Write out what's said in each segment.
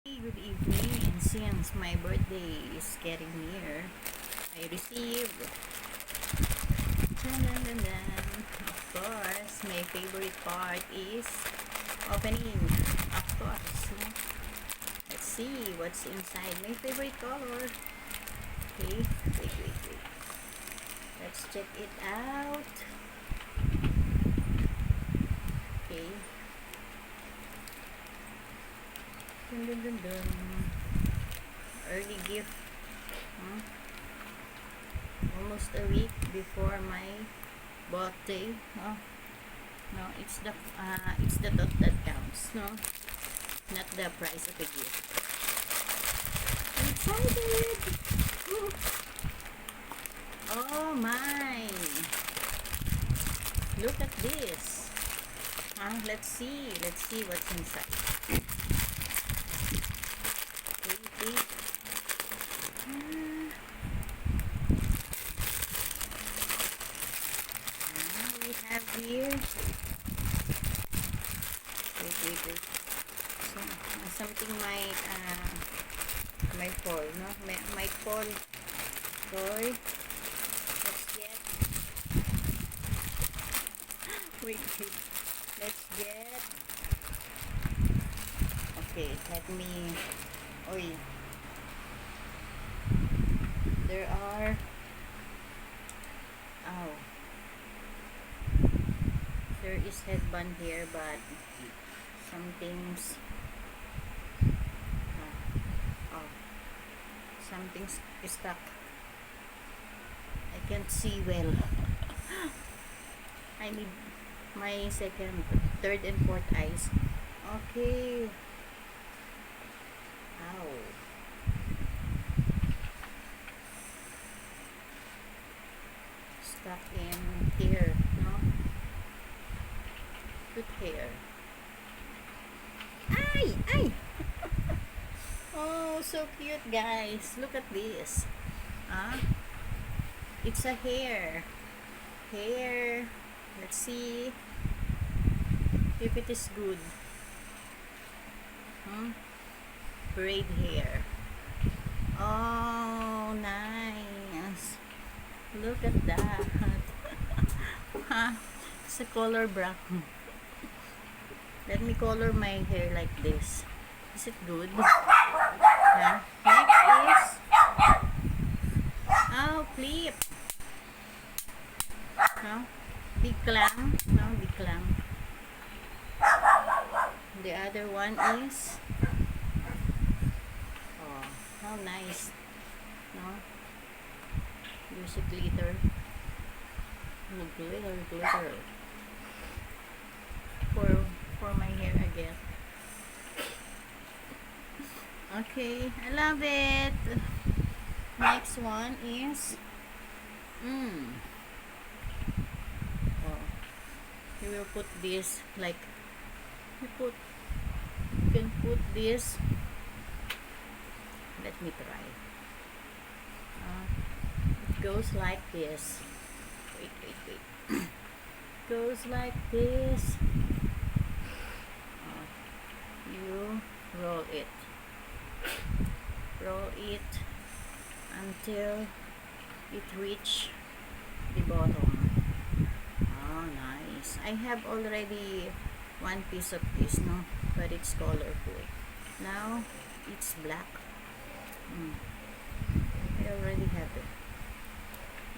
Good evening, and since my birthday is getting near, I received dun, dun, dun, dun. Of course, my favorite part is opening. Of course, no? Let's see what's inside my favorite color. Okay, wait. Let's check it out. Okay. Dun. Early gift. Huh? Almost a week before my birthday. Oh, no, it's the thought that counts. No, not the price of the gift. I'm excited. Ooh. Oh my! Look at this. Let's see what's inside. Okay. We have here. Wait. So, something might fall, no? Might fall. Toy. Let's get. Wait. Let's get. Okay, let me. Oi. There are. Oh. There is headband here, but something's something's stuck. I can't see well. I need my second, third, and fourth eyes. Okay. Ow. Stuck in here, no? Good hair. Ay! Oh, so cute, guys. Look at this. It's a hair. Let's see if it is good. Braid hair. Oh, nice. Look at that. It's a color brown. Let me color my hair like this. Is it good? Next is clip. Big clang. Big clang. The other one is how nice. Use a glitter. Glitter. For my hair again. Okay, I love it. Next one is you will put this like you can put this. Let me try. It goes like this. Wait. Goes like this. You roll it until it reach the bottom. Oh, nice. I have already one piece of this, no, but it's colorful. Now it's black. I already have it.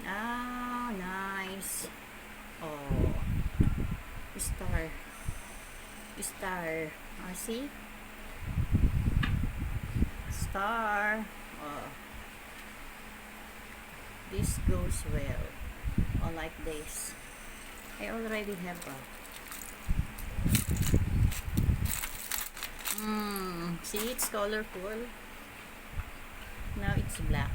Oh, nice. Oh, star. See? Star. This goes well. Like this. I already have see, it's colorful. Now it's black.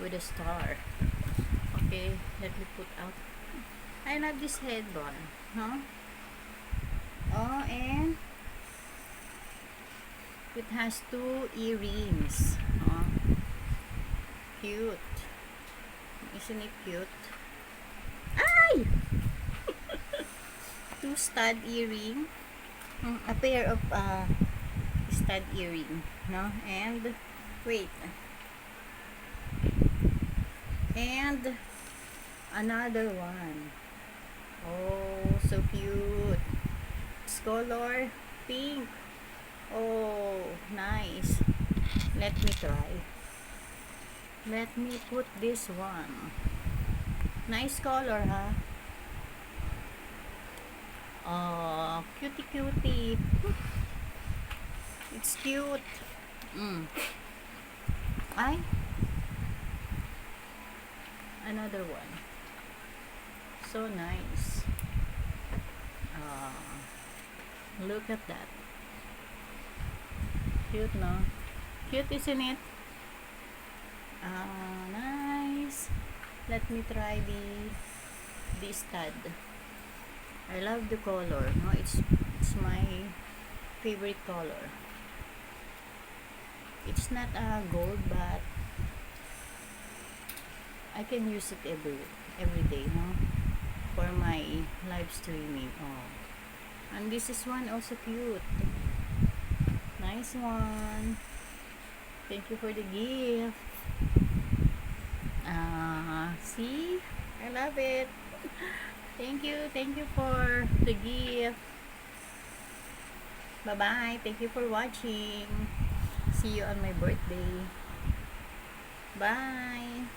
With a star. Okay, let me put out. I love this headband. And it has two earrings. Cute. Isn't it cute? Ay! Two stud earring. A pair of stud earring, no? And wait, and another one. Oh, so cute. It's color pink. Oh, nice. Let me try. Let me put this one. Nice color, huh? Oh, cutie cutie. It's cute. Mm. Ay, another one. So nice. Ah, look at that. Cute, no? Cute, isn't it? Ah, nice. Let me try the stud. I love the color. No, it's my favorite color. It's not a gold, but I can use it every day, no? For my live streaming. Oh, and this is one also cute. Nice one. Thank you for the gift. See? I love it. Thank you for the gift. Bye-bye. Thank you for watching. See you on my birthday. Bye.